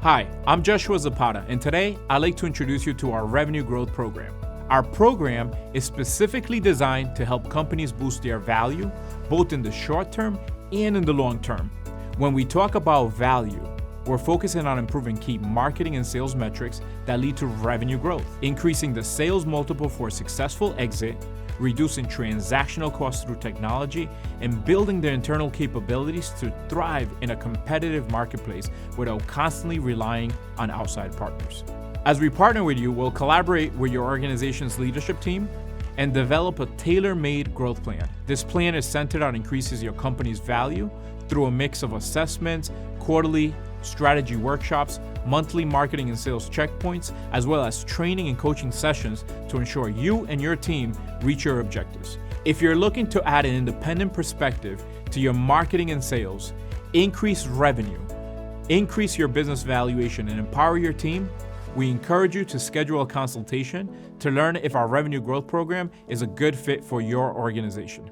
Hi, I'm Joshua Zapata, and today I'd like to introduce you to our Revenue Growth Program. Our program is specifically designed to help companies boost their value, both in the short term and in the long term. When we talk about value, we're focusing on improving key marketing and sales metrics that lead to revenue growth, increasing the sales multiple for a successful exit, reducing transactional costs through technology, and building their internal capabilities to thrive in a competitive marketplace without constantly relying on outside partners. As we partner with you, we'll collaborate with your organization's leadership team and develop a tailor-made growth plan. This plan is centered on increasing your company's value through a mix of assessments, quarterly strategy workshops, monthly marketing and sales checkpoints, as well as training and coaching sessions to ensure you and your team reach your objectives. If you're looking to add an independent perspective to your marketing and sales, increase revenue, increase your business valuation, and empower your team, we encourage you to schedule a consultation to learn if our revenue growth program is a good fit for your organization.